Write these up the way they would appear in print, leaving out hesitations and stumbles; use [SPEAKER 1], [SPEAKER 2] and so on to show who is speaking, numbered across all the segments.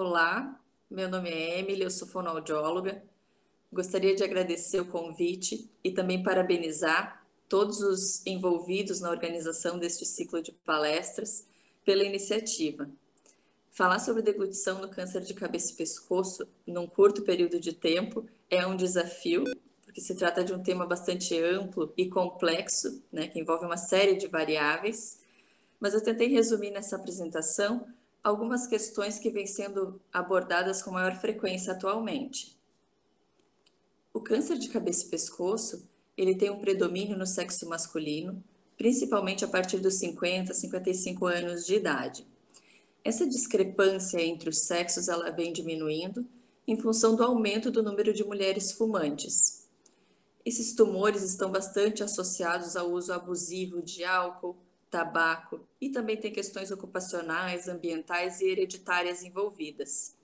[SPEAKER 1] Olá, meu nome é Emily, eu sou fonoaudióloga. Gostaria de agradecer o convite e também parabenizar todos os envolvidos na organização deste ciclo de palestras pela iniciativa. Falar sobre deglutição no câncer de cabeça e pescoço num curto período de tempo é um desafio, porque se trata de um tema bastante amplo e complexo, né, que envolve uma série de variáveis, mas eu tentei resumir nessa apresentação algumas questões que vêm sendo abordadas com maior frequência atualmente. O câncer de cabeça e pescoço, ele tem um predomínio no sexo masculino, principalmente a partir dos 50, 55 anos de idade. Essa discrepância entre os sexos ela vem diminuindo em função do aumento do número de mulheres fumantes. Esses tumores estão bastante associados ao uso abusivo de álcool, tabaco e também tem questões ocupacionais, ambientais e hereditárias envolvidas.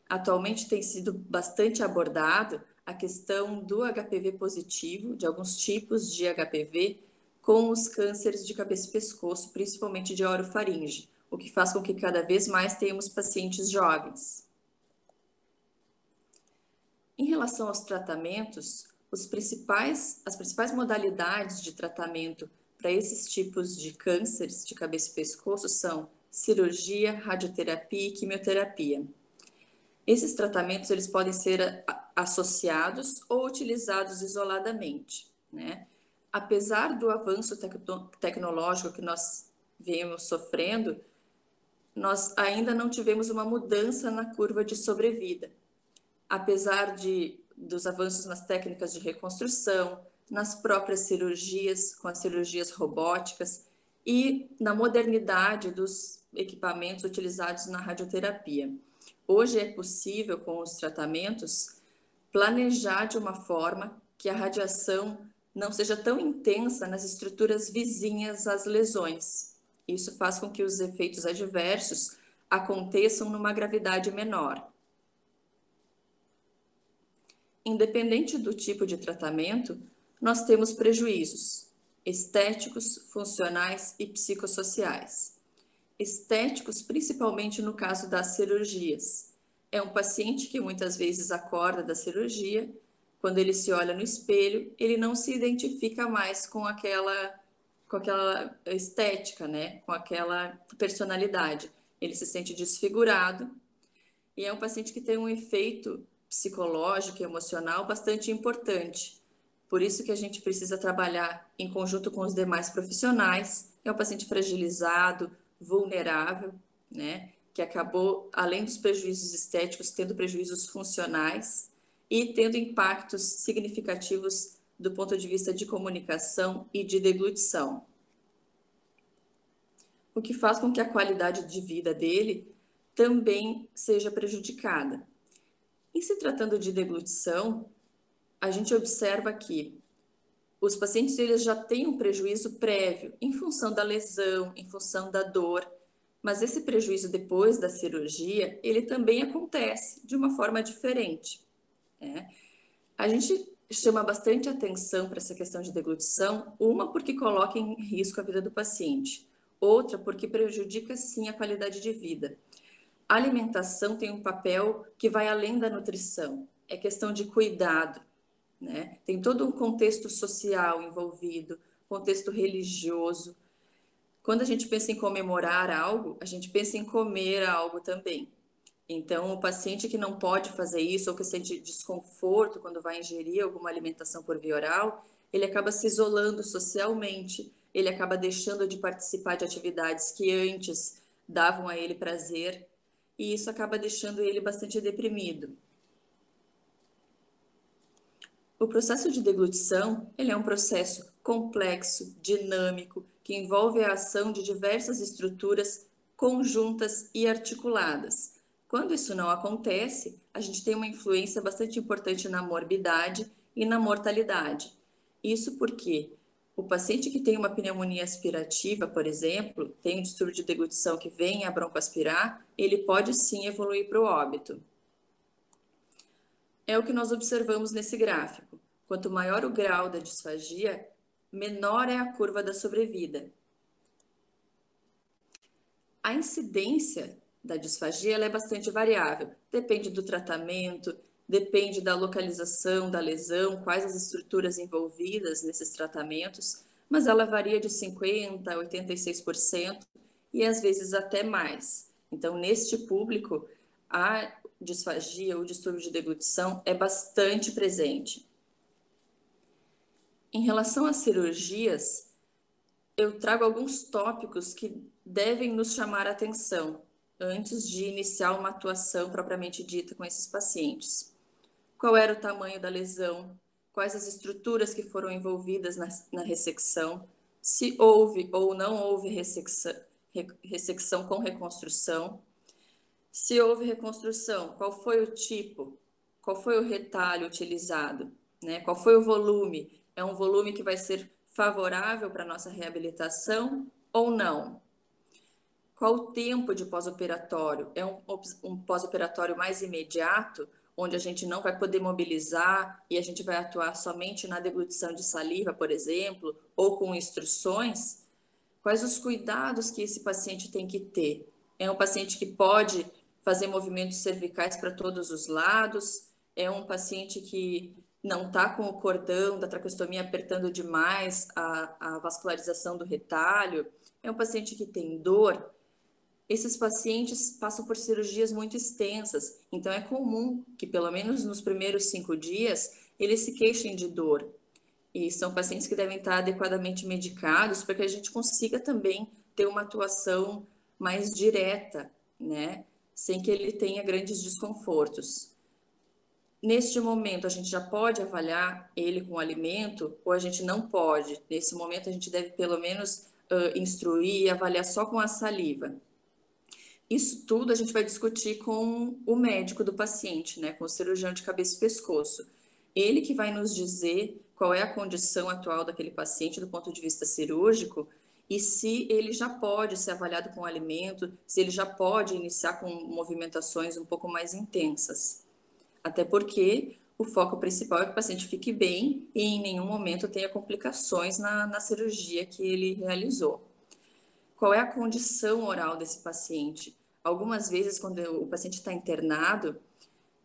[SPEAKER 1] Atualmente tem sido bastante abordado a questão do HPV positivo, de alguns tipos de HPV, com os cânceres de cabeça e pescoço, principalmente de orofaringe, o que faz com que cada vez mais tenhamos pacientes jovens. Em relação aos tratamentos, as principais modalidades de tratamento para esses tipos de cânceres de cabeça e pescoço são cirurgia, radioterapia e quimioterapia. Esses tratamentos eles podem ser associados ou utilizados isoladamente, né? Apesar do avanço tecnológico que nós viemos sofrendo, nós ainda não tivemos uma mudança na curva de sobrevida. Apesar dos avanços nas técnicas de reconstrução, nas próprias cirurgias, com as cirurgias robóticas e na modernidade dos equipamentos utilizados na radioterapia. Hoje é possível, com os tratamentos, planejar de uma forma que a radiação não seja tão intensa nas estruturas vizinhas às lesões. Isso faz com que os efeitos adversos aconteçam numa gravidade menor. Independente do tipo de tratamento, nós temos prejuízos estéticos, funcionais e psicossociais. Estéticos, principalmente no caso das cirurgias. É um paciente que muitas vezes acorda da cirurgia, quando ele se olha no espelho, ele não se identifica mais com aquela estética, né? Com aquela personalidade. Ele se sente desfigurado e é um paciente que tem um efeito psicológico e emocional bastante importante. Por isso que a gente precisa trabalhar em conjunto com os demais profissionais. É um paciente fragilizado, vulnerável, né? Que acabou, além dos prejuízos estéticos, tendo prejuízos funcionais e tendo impactos significativos do ponto de vista de comunicação e de deglutição. O que faz com que a qualidade de vida dele também seja prejudicada. Em se tratando de deglutição, a gente observa que os pacientes eles já têm um prejuízo prévio em função da lesão, em função da dor, mas esse prejuízo depois da cirurgia, ele também acontece de uma forma diferente, né? A gente chama bastante atenção para essa questão de deglutição, uma porque coloca em risco a vida do paciente, outra porque prejudica sim a qualidade de vida. A alimentação tem um papel que vai além da nutrição, é questão de cuidado, né? Tem todo um contexto social envolvido, contexto religioso. Quando a gente pensa em comemorar algo, a gente pensa em comer algo também. Então, o paciente que não pode fazer isso ou que sente desconforto quando vai ingerir alguma alimentação por via oral, ele acaba se isolando socialmente, ele acaba deixando de participar de atividades que antes davam a ele prazer, e isso acaba deixando ele bastante deprimido. O processo de deglutição, ele é um processo complexo, dinâmico, que envolve a ação de diversas estruturas conjuntas e articuladas. Quando isso não acontece, a gente tem uma influência bastante importante na morbidade e na mortalidade. Isso porque o paciente que tem uma pneumonia aspirativa, por exemplo, tem um distúrbio de deglutição que vem a broncoaspirar, ele pode sim evoluir para o óbito. É o que nós observamos nesse gráfico. Quanto maior o grau da disfagia, menor é a curva da sobrevida. A incidência da disfagia ela é bastante variável. Depende do tratamento, depende da localização da lesão, quais as estruturas envolvidas nesses tratamentos, mas ela varia de 50% a 86% e às vezes até mais. Então, neste público, a disfagia, o distúrbio de deglutição é bastante presente. Em relação às cirurgias, eu trago alguns tópicos que devem nos chamar a atenção antes de iniciar uma atuação propriamente dita com esses pacientes. Qual era o tamanho da lesão? Quais as estruturas que foram envolvidas na ressecção? Se houve ou não houve ressecção com reconstrução? Se houve reconstrução, qual foi o tipo? Qual foi o retalho utilizado? Né? Qual foi o volume? É um volume que vai ser favorável para a nossa reabilitação ou não? Qual o tempo de pós-operatório? É um pós-operatório mais imediato, onde a gente não vai poder mobilizar e a gente vai atuar somente na deglutição de saliva, por exemplo, ou com instruções? Quais os cuidados que esse paciente tem que ter? É um paciente que pode fazer movimentos cervicais para todos os lados? É um paciente que não está com o cordão da traqueostomia apertando demais a vascularização do retalho? É um paciente que tem dor? Esses pacientes passam por cirurgias muito extensas, então é comum que, pelo menos nos primeiros 5 dias, eles se queixem de dor. E são pacientes que devem estar adequadamente medicados para que a gente consiga também ter uma atuação mais direta, né? Sem que ele tenha grandes desconfortos. Neste momento, a gente já pode avaliar ele com alimento ou a gente não pode? Nesse momento, a gente deve pelo menos instruir e avaliar só com a saliva. Isso tudo a gente vai discutir com o médico do paciente, né, com o cirurgião de cabeça e pescoço. Ele que vai nos dizer qual é a condição atual daquele paciente do ponto de vista cirúrgico e se ele já pode ser avaliado com alimento, se ele já pode iniciar com movimentações um pouco mais intensas. Até porque o foco principal é que o paciente fique bem e em nenhum momento tenha complicações na cirurgia que ele realizou. Qual é a condição oral desse paciente? Algumas vezes, quando o paciente está internado,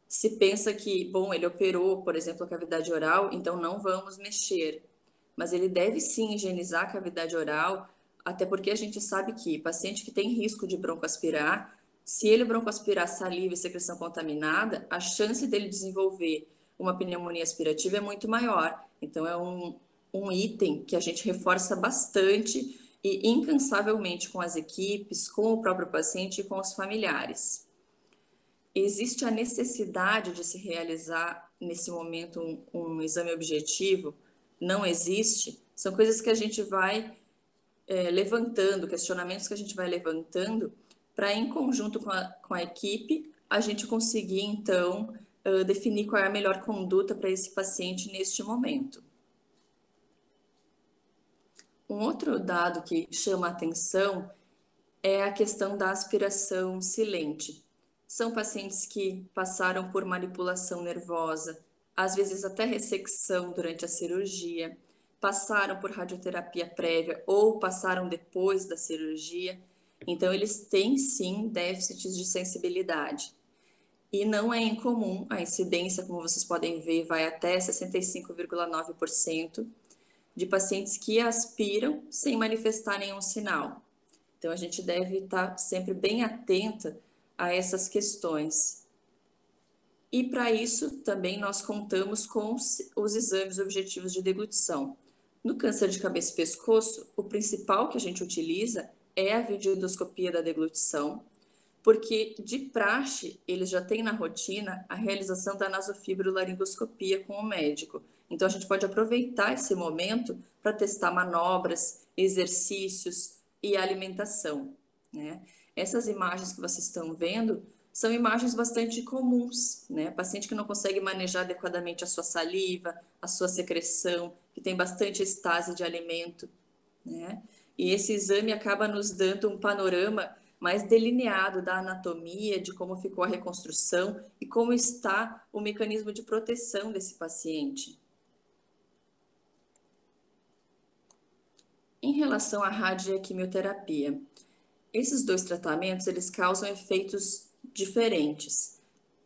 [SPEAKER 1] se pensa que, bom, ele operou, por exemplo, a cavidade oral, então não vamos mexer. Mas ele deve sim higienizar a cavidade oral, até porque a gente sabe que paciente que tem risco de broncoaspirar, se ele broncoaspirar saliva e secreção contaminada, a chance dele desenvolver uma pneumonia aspirativa é muito maior. Então, é um item que a gente reforça bastante e incansavelmente com as equipes, com o próprio paciente e com os familiares. Existe a necessidade de se realizar nesse momento um exame objetivo? Não existe? São coisas que a gente vai levantando, questionamentos que a gente vai levantando para, em conjunto com a equipe, a gente conseguir, então, definir qual é a melhor conduta para esse paciente neste momento. Um outro dado que chama a atenção é a questão da aspiração silente. São pacientes que passaram por manipulação nervosa, às vezes até ressecção durante a cirurgia, passaram por radioterapia prévia ou passaram depois da cirurgia. Então, eles têm sim déficits de sensibilidade. E não é incomum, a incidência, como vocês podem ver, vai até 65,9% de pacientes que aspiram sem manifestar nenhum sinal. Então, a gente deve estar sempre bem atenta a essas questões. E para isso, também nós contamos com os exames objetivos de deglutição. No câncer de cabeça e pescoço, o principal que a gente utiliza é a videoendoscopia da deglutição, porque de praxe eles já têm na rotina a realização da nasofibrolaringoscopia com o médico. Então, a gente pode aproveitar esse momento para testar manobras, exercícios e alimentação, né? Essas imagens que vocês estão vendo são imagens bastante comuns, né? Paciente que não consegue manejar adequadamente a sua saliva, a sua secreção, que tem bastante estase de alimento, né? E esse exame acaba nos dando um panorama mais delineado da anatomia, de como ficou a reconstrução e como está o mecanismo de proteção desse paciente. Em relação à radioquimioterapia, Esses dois tratamentos, eles causam efeitos diferentes.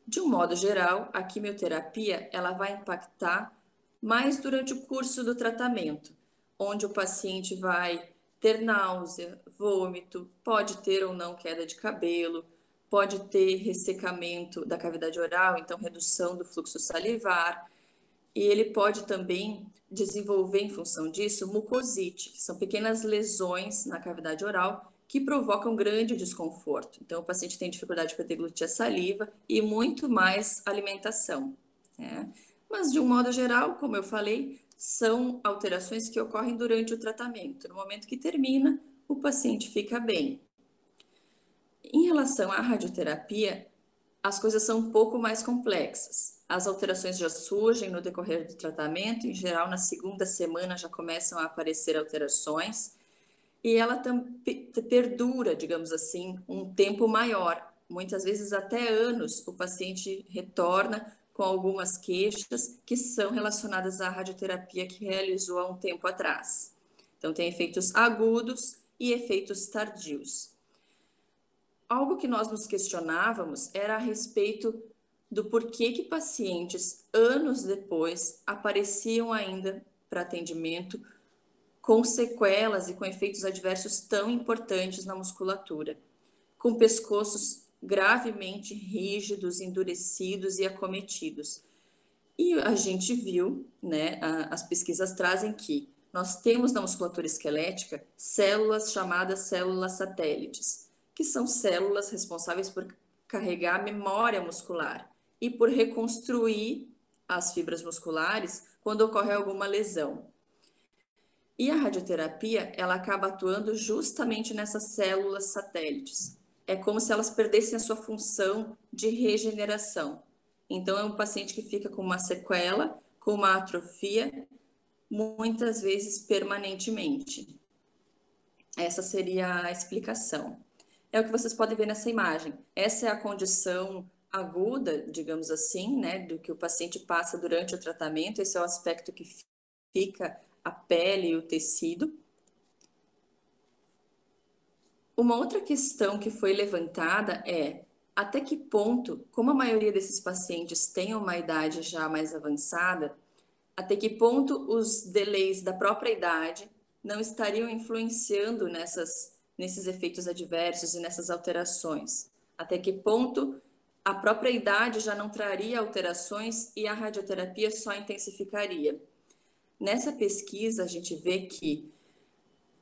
[SPEAKER 1] De um modo geral, a quimioterapia, ela vai impactar mais durante o curso do tratamento, onde o paciente vai ter náusea, vômito, pode ter ou não queda de cabelo, pode ter ressecamento da cavidade oral, então redução do fluxo salivar, e ele pode também desenvolver, em função disso, mucosite, que são pequenas lesões na cavidade oral que provocam grande desconforto. Então, o paciente tem dificuldade para deglutir a saliva e muito mais alimentação, né? Mas, de um modo geral, como eu falei, são alterações que ocorrem durante o tratamento. No momento que termina, o paciente fica bem. Em relação à radioterapia, as coisas são um pouco mais complexas. As alterações já surgem no decorrer do tratamento, em geral, na segunda semana já começam a aparecer alterações, e ela perdura, digamos assim, um tempo maior. Muitas vezes, até anos, o paciente retorna com algumas queixas que são relacionadas à radioterapia que realizou há um tempo atrás. Então, tem efeitos agudos e efeitos tardios. Algo que nós nos questionávamos era a respeito do porquê que pacientes, anos depois, apareciam ainda para atendimento com sequelas e com efeitos adversos tão importantes na musculatura, com pescoços gravemente rígidos, endurecidos e acometidos. E a gente viu, né, as pesquisas trazem que nós temos na musculatura esquelética células chamadas células satélites, que são células responsáveis por carregar a memória muscular e por reconstruir as fibras musculares quando ocorre alguma lesão. E a radioterapia, ela acaba atuando justamente nessas células satélites. É como se elas perdessem a sua função de regeneração. Então, é um paciente que fica com uma sequela, com uma atrofia, muitas vezes permanentemente. Essa seria a explicação. É o que vocês podem ver nessa imagem. Essa é a condição aguda, digamos assim, né, do que o paciente passa durante o tratamento. Esse é o aspecto que fica a pele e o tecido. Uma outra questão que foi levantada é até que ponto, como a maioria desses pacientes tem uma idade já mais avançada, até que ponto os delays da própria idade não estariam influenciando nesses efeitos adversos e nessas alterações? Até que ponto a própria idade já não traria alterações e a radioterapia só intensificaria? Nessa pesquisa, a gente vê que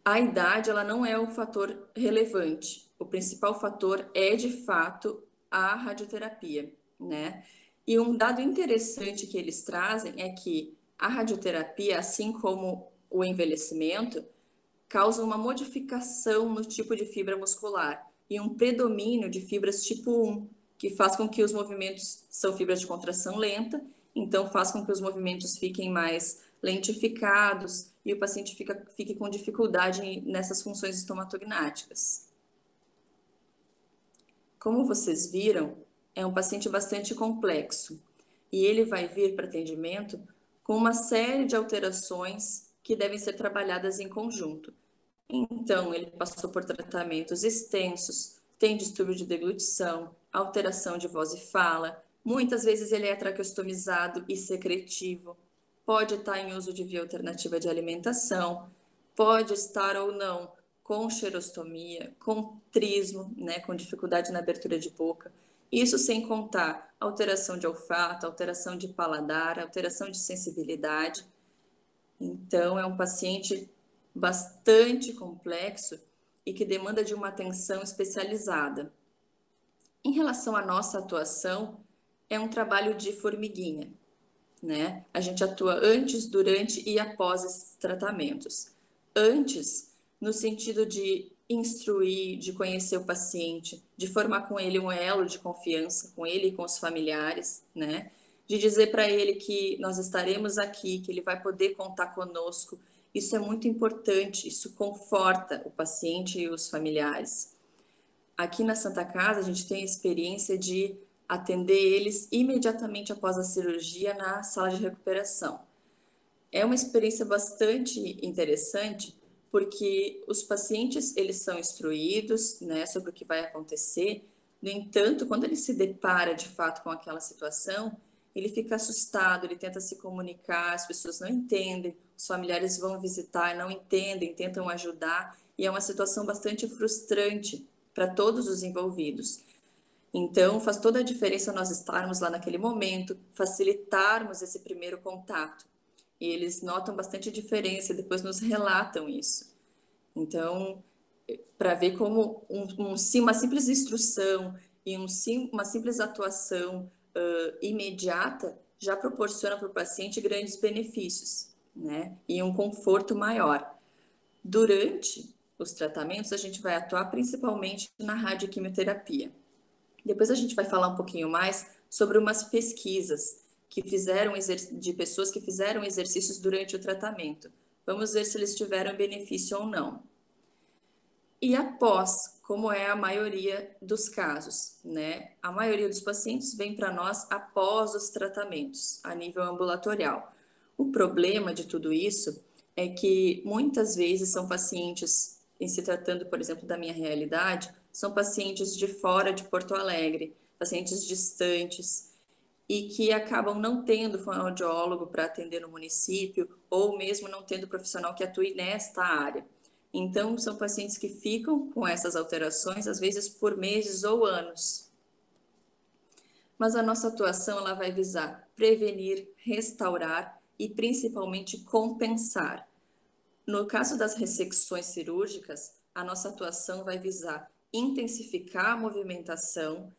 [SPEAKER 1] a idade ela não é o fator relevante. O principal fator é, de fato, a radioterapia, né? E um dado interessante que eles trazem é que a radioterapia, assim como o envelhecimento, causa uma modificação no tipo de fibra muscular e um predomínio de fibras tipo 1, que faz com que os movimentos são fibras de contração lenta, então faz com que os movimentos fiquem mais lentificados e o paciente fique com dificuldade nessas funções estomatognáticas. Como vocês viram, é um paciente bastante complexo e ele vai vir para atendimento com uma série de alterações que devem ser trabalhadas em conjunto. Então, ele passou por tratamentos extensos, tem distúrbio de deglutição, alteração de voz e fala, muitas vezes ele é traqueostomizado e secretivo, pode estar em uso de via alternativa de alimentação, pode estar ou não com xerostomia, com trismo, né, com dificuldade na abertura de boca. Isso sem contar alteração de olfato, alteração de paladar, alteração de sensibilidade. Então, é um paciente bastante complexo e que demanda de uma atenção especializada. Em relação à nossa atuação, é um trabalho de formiguinha, né? A gente atua antes, durante e após esses tratamentos. Antes, no sentido de instruir, de conhecer o paciente, de formar com ele um elo de confiança, com ele e com os familiares, né? De dizer para ele que nós estaremos aqui, que ele vai poder contar conosco. Isso é muito importante, isso conforta o paciente e os familiares. Aqui na Santa Casa, a gente tem a experiência de atender eles imediatamente após a cirurgia na sala de recuperação. É uma experiência bastante interessante, porque os pacientes, eles são instruídos, né, sobre o que vai acontecer. No entanto, quando ele se depara de fato com aquela situação, ele fica assustado, ele tenta se comunicar, as pessoas não entendem, os familiares vão visitar, não entendem, tentam ajudar, e é uma situação bastante frustrante para todos os envolvidos. Então, faz toda a diferença nós estarmos lá naquele momento, facilitarmos esse primeiro contato. E eles notam bastante diferença e depois nos relatam isso. Então, para ver como uma simples instrução e uma simples atuação imediata já proporciona para o paciente grandes benefícios, né? E um conforto maior. Durante os tratamentos, a gente vai atuar principalmente na radioquimioterapia. Depois a gente vai falar um pouquinho mais sobre umas pesquisas de pessoas que fizeram exercícios durante o tratamento. Vamos ver se eles tiveram benefício ou não. E após, como é a maioria dos casos, né? A maioria dos pacientes vem para nós após os tratamentos, a nível ambulatorial. O problema de tudo isso é que muitas vezes são pacientes, em se tratando, por exemplo, da minha realidade, são pacientes de fora de Porto Alegre, pacientes distantes, e que acabam não tendo fonoaudiólogo para atender no município, ou mesmo não tendo profissional que atue nesta área. Então, são pacientes que ficam com essas alterações, às vezes por meses ou anos. Mas a nossa atuação ela vai visar prevenir, restaurar e principalmente compensar. No caso das ressecções cirúrgicas, a nossa atuação vai visar intensificar a movimentação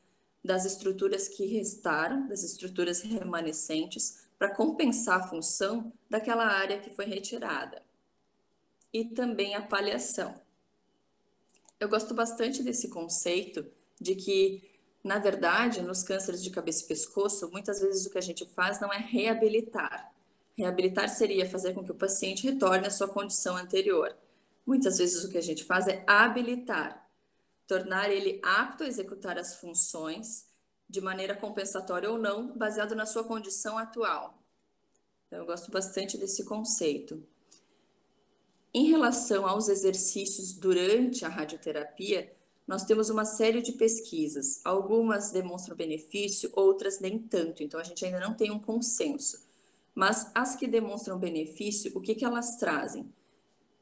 [SPEAKER 1] das estruturas que restaram, das estruturas remanescentes, para compensar a função daquela área que foi retirada. E também a paliação. Eu gosto bastante desse conceito de que, na verdade, nos cânceres de cabeça e pescoço, muitas vezes o que a gente faz não é reabilitar. Reabilitar seria fazer com que o paciente retorne à sua condição anterior. Muitas vezes o que a gente faz é habilitar, tornar ele apto a executar as funções de maneira compensatória ou não, baseado na sua condição atual. Então, eu gosto bastante desse conceito. Em relação aos exercícios durante a radioterapia, nós temos uma série de pesquisas. Algumas demonstram benefício, outras nem tanto. Então, a gente ainda não tem um consenso. Mas as que demonstram benefício, o que que elas trazem?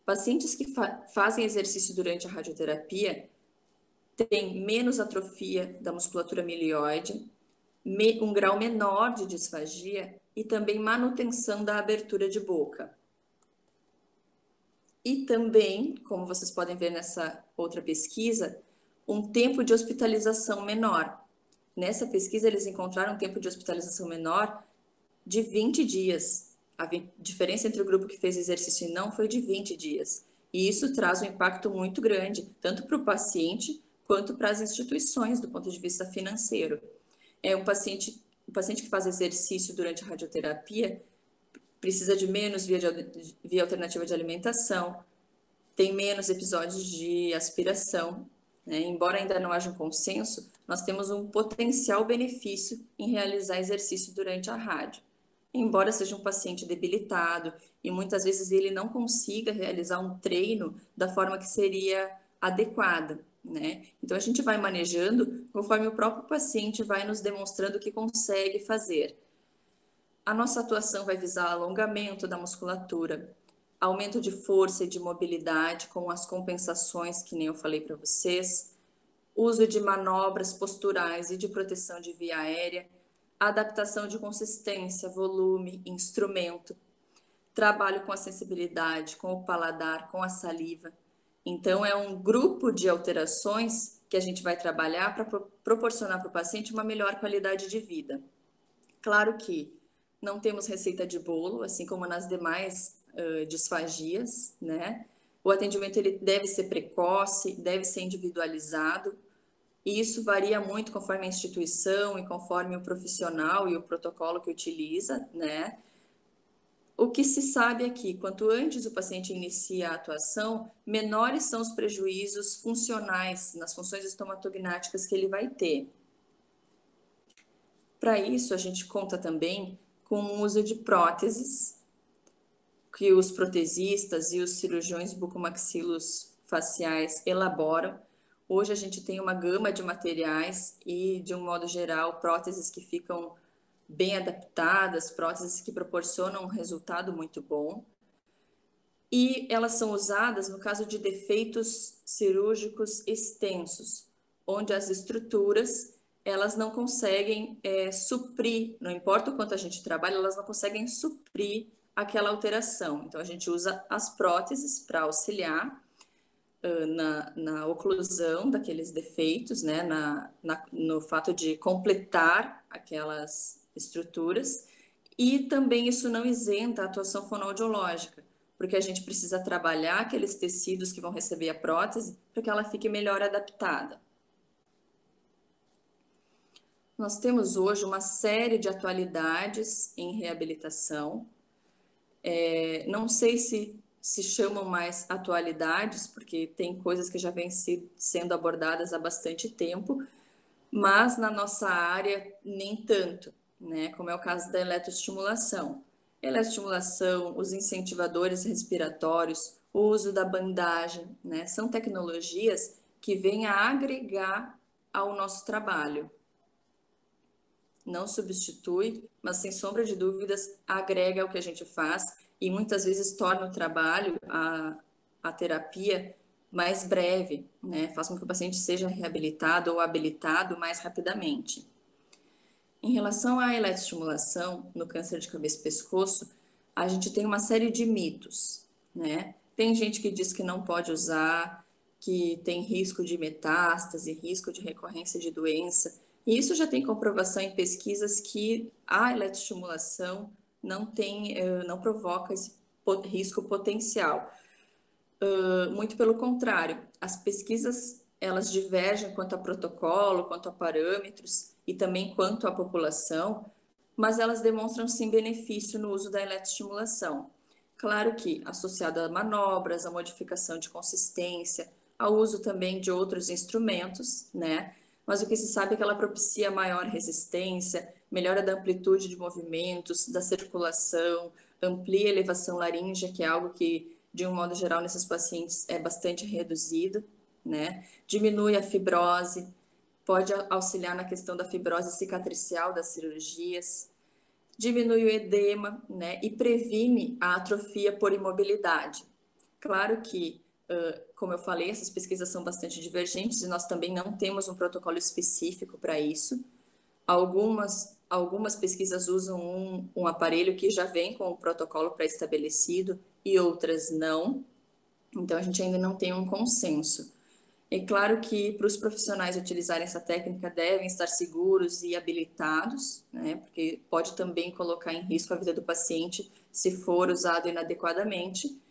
[SPEAKER 1] Pacientes que fazem exercício durante a radioterapia têm menos atrofia da musculatura milioide, um grau menor de disfagia e também manutenção da abertura de boca. E também, como vocês podem ver nessa outra pesquisa, um tempo de hospitalização menor. Nessa pesquisa, eles encontraram um tempo de hospitalização menor de 20 dias. A diferença entre o grupo que fez exercício e não foi de 20 dias. E isso traz um impacto muito grande, tanto para o paciente quanto para as instituições, do ponto de vista financeiro. O paciente que faz exercício durante a radioterapia precisa de menos via alternativa de alimentação, tem menos episódios de aspiração, né? Embora ainda não haja um consenso, nós temos um potencial benefício em realizar exercício durante a rádio. Embora seja um paciente debilitado e muitas vezes ele não consiga realizar um treino da forma que seria adequada, né? Então a gente vai manejando conforme o próprio paciente vai nos demonstrando que consegue fazer. A nossa atuação vai visar alongamento da musculatura, aumento de força e de mobilidade com as compensações que nem eu falei para vocês, uso de manobras posturais e de proteção de via aérea, adaptação de consistência, volume, instrumento, trabalho com a sensibilidade, com o paladar, com a saliva. Então, é um grupo de alterações que a gente vai trabalhar para proporcionar para o paciente uma melhor qualidade de vida. Claro que não temos receita de bolo, assim como nas demais disfagias, né? O atendimento ele deve ser precoce, deve ser individualizado, e isso varia muito conforme a instituição e conforme o profissional e o protocolo que utiliza, né? O que se sabe é que, quanto antes o paciente inicia a atuação, menores são os prejuízos funcionais nas funções estomatognáticas que ele vai ter. Para isso, a gente conta também com o uso de próteses, que os protesistas e os cirurgiões bucomaxilos faciais elaboram. Hoje a gente tem uma gama de materiais e, de um modo geral, próteses que ficam bem adaptadas, próteses que proporcionam um resultado muito bom. E elas são usadas no caso de defeitos cirúrgicos extensos, onde as estruturas elas não conseguem suprir, não importa o quanto a gente trabalha, elas não conseguem suprir aquela alteração. Então a gente usa as próteses para auxiliar na oclusão daqueles defeitos, né, no fato de completar aquelas estruturas, e também isso não isenta a atuação fonoaudiológica, porque a gente precisa trabalhar aqueles tecidos que vão receber a prótese para que ela fique melhor adaptada. Nós temos hoje uma série de atualidades em reabilitação. Não sei se chamam mais atualidades, porque tem coisas que já vêm sendo abordadas há bastante tempo, mas na nossa área nem tanto, né? Como é o caso da eletroestimulação. Eletroestimulação, os incentivadores respiratórios, o uso da bandagem, né? São tecnologias que vêm a agregar ao nosso trabalho. Não substitui, mas sem sombra de dúvidas agrega ao que a gente faz e muitas vezes torna o trabalho, a terapia, mais breve, né? Faz com que o paciente seja reabilitado ou habilitado mais rapidamente. Em relação à eletroestimulação no câncer de cabeça e pescoço, a gente tem uma série de mitos, né? Tem gente que diz que não pode usar, que tem risco de metástase, risco de recorrência de doença. E isso já tem comprovação em pesquisas que a eletroestimulação não provoca esse risco potencial. Muito pelo contrário, as pesquisas elas divergem quanto a protocolo, quanto a parâmetros e também quanto à população, mas elas demonstram sim benefício no uso da eletroestimulação. Claro que associado a manobras, a modificação de consistência, ao uso também de outros instrumentos, né? Mas o que se sabe é que ela propicia maior resistência, melhora da amplitude de movimentos, da circulação, amplia a elevação laríngea, que é algo que, de um modo geral, nesses pacientes é bastante reduzido, né? Diminui a fibrose, pode auxiliar na questão da fibrose cicatricial das cirurgias, diminui o edema, né? E previne a atrofia por imobilidade. Claro que, como eu falei, essas pesquisas são bastante divergentes e nós também não temos um protocolo específico para isso. Algumas pesquisas usam um aparelho que já vem com o protocolo pré-estabelecido e outras não. Então, a gente ainda não tem um consenso. É claro que para os profissionais utilizarem essa técnica devem estar seguros e habilitados, né? Porque pode também colocar em risco a vida do paciente se for usado inadequadamente.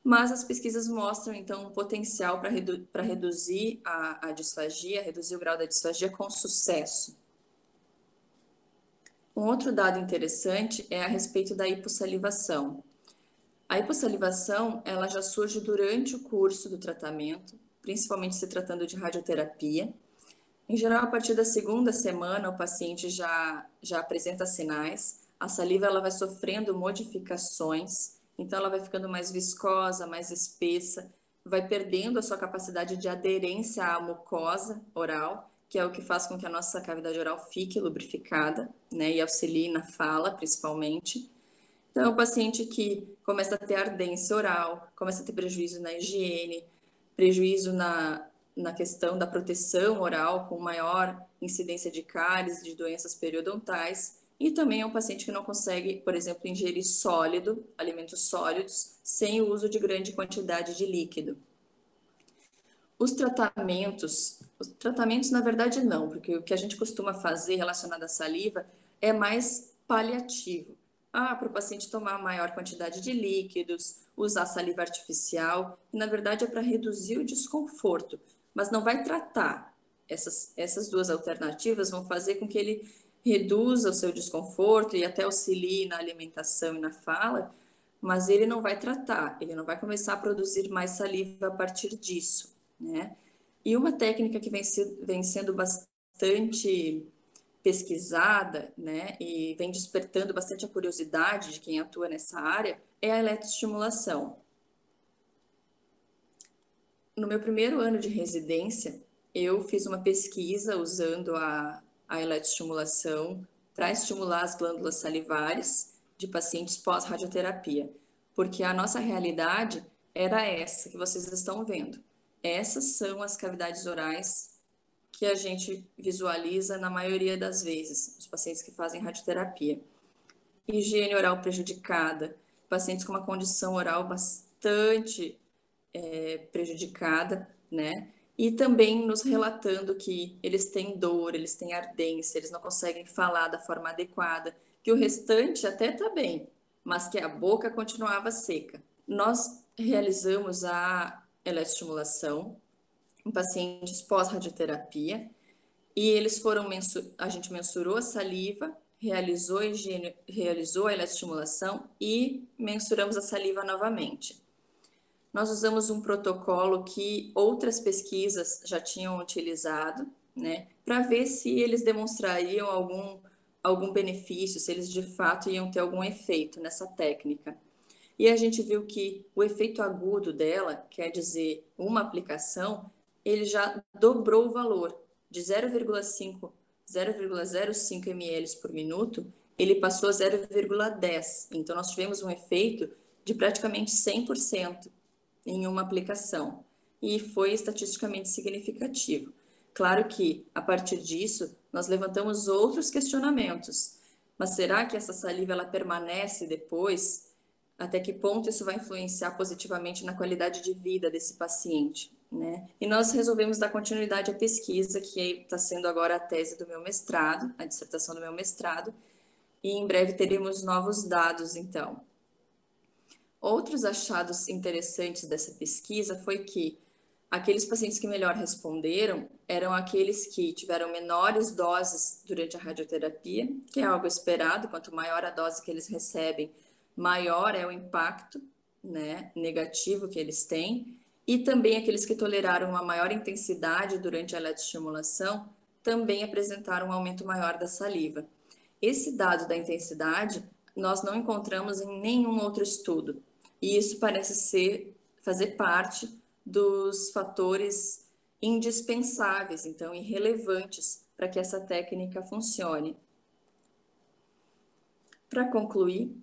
[SPEAKER 1] Mas as pesquisas mostram, então, um potencial para reduzir a disfagia, reduzir o grau da disfagia com sucesso. Um outro dado interessante é a respeito da hipossalivação. A hipossalivação, ela já surge durante o curso do tratamento, principalmente se tratando de radioterapia. Em geral, a partir da segunda semana, o paciente já apresenta sinais. A saliva ela vai sofrendo modificações, então ela vai ficando mais viscosa, mais espessa, vai perdendo a sua capacidade de aderência à mucosa oral, que é o que faz com que a nossa cavidade oral fique lubrificada, né, e auxilie na fala, principalmente. Então, é um paciente que começa a ter ardência oral, começa a ter prejuízo na higiene, prejuízo na questão da proteção oral, com maior incidência de cáries, de doenças periodontais, e também é um paciente que não consegue, por exemplo, ingerir sólido, alimentos sólidos, sem o uso de grande quantidade de líquido. Os tratamentos na verdade não, porque o que a gente costuma fazer relacionado à saliva é mais paliativo. Para o paciente tomar maior quantidade de líquidos, usar saliva artificial, e na verdade é para reduzir o desconforto, mas não vai tratar. Essas duas alternativas vão fazer com que ele reduza o seu desconforto e até auxilie na alimentação e na fala, mas ele não vai tratar, ele não vai começar a produzir mais saliva a partir disso, né? E uma técnica que vem sendo bastante pesquisada, né, e vem despertando bastante a curiosidade de quem atua nessa área, é a eletroestimulação. No meu primeiro ano de residência, eu fiz uma pesquisa usando a eletroestimulação para estimular as glândulas salivares de pacientes pós-radioterapia, porque a nossa realidade era essa que vocês estão vendo. Essas são as cavidades orais que a gente visualiza na maioria das vezes, os pacientes que fazem radioterapia. Higiene oral prejudicada, pacientes com uma condição oral bastante prejudicada, né? E também nos relatando que eles têm dor, eles têm ardência, eles não conseguem falar da forma adequada, que o restante até tá bem, mas que a boca continuava seca. Nós realizamos a eletroestimulação em pacientes pós-radioterapia e eles foram a gente mensurou a saliva, realizou a higiene, realizou a eletroestimulação e mensuramos a saliva novamente. Nós usamos um protocolo que outras pesquisas já tinham utilizado, né, para ver se eles demonstrariam algum benefício, se eles de fato iam ter algum efeito nessa técnica. E a gente viu que o efeito agudo dela, quer dizer, uma aplicação, ele já dobrou o valor de 0,05 ml por minuto, ele passou a 0,10. Então, nós tivemos um efeito de praticamente 100% em uma aplicação. E foi estatisticamente significativo. Claro que, a partir disso, nós levantamos outros questionamentos. Mas será que essa saliva ela permanece depois? Até que ponto isso vai influenciar positivamente na qualidade de vida desse paciente, né? E nós resolvemos dar continuidade à pesquisa, que está sendo agora a tese do meu mestrado, a dissertação do meu mestrado, e em breve teremos novos dados, então. Outros achados interessantes dessa pesquisa foi que aqueles pacientes que melhor responderam eram aqueles que tiveram menores doses durante a radioterapia, que é algo esperado, quanto maior a dose que eles recebem, maior é o impacto, né, negativo que eles têm, e também aqueles que toleraram uma maior intensidade durante a eletroestimulação também apresentaram um aumento maior da saliva. Esse dado da intensidade nós não encontramos em nenhum outro estudo, e isso parece fazer parte dos fatores indispensáveis, então irrelevantes, para que essa técnica funcione. Para concluir,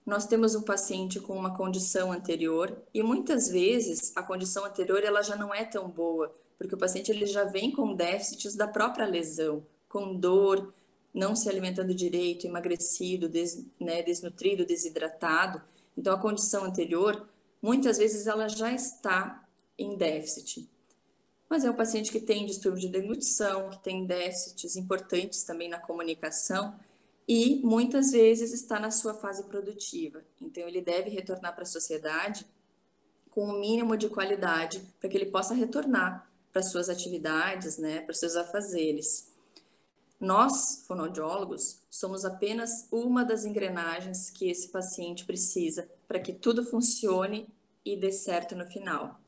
[SPEAKER 1] nós temos um paciente com uma condição anterior e muitas vezes a condição anterior ela já não é tão boa, porque o paciente ele já vem com déficits da própria lesão, com dor, não se alimentando direito, emagrecido, desnutrido, desidratado. Então a condição anterior, muitas vezes ela já está em déficit. Mas é um paciente que tem distúrbio de deglutição, que tem déficits importantes também na comunicação, e muitas vezes está na sua fase produtiva. Então, ele deve retornar para a sociedade com o mínimo de qualidade para que ele possa retornar para suas atividades, né, para seus afazeres. Nós, fonoaudiólogos, somos apenas uma das engrenagens que esse paciente precisa para que tudo funcione e dê certo no final.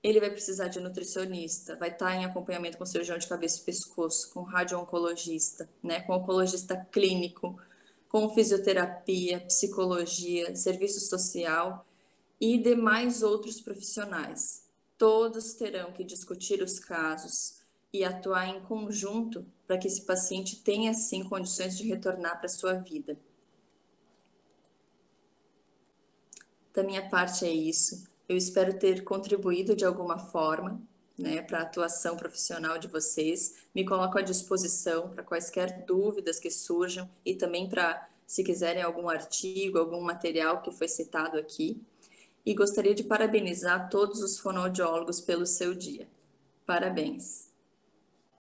[SPEAKER 1] Ele vai precisar de nutricionista, vai estar em acompanhamento com cirurgião de cabeça e pescoço, com radio-oncologista, né, com oncologista clínico, com fisioterapia, psicologia, serviço social e demais outros profissionais. Todos terão que discutir os casos e atuar em conjunto para que esse paciente tenha, sim, condições de retornar para a sua vida. Da minha parte é isso. Eu espero ter contribuído de alguma forma, né, para a atuação profissional de vocês. Me coloco à disposição para quaisquer dúvidas que surjam e também para, se quiserem, algum artigo, algum material que foi citado aqui. E gostaria de parabenizar todos os fonoaudiólogos pelo seu dia. Parabéns!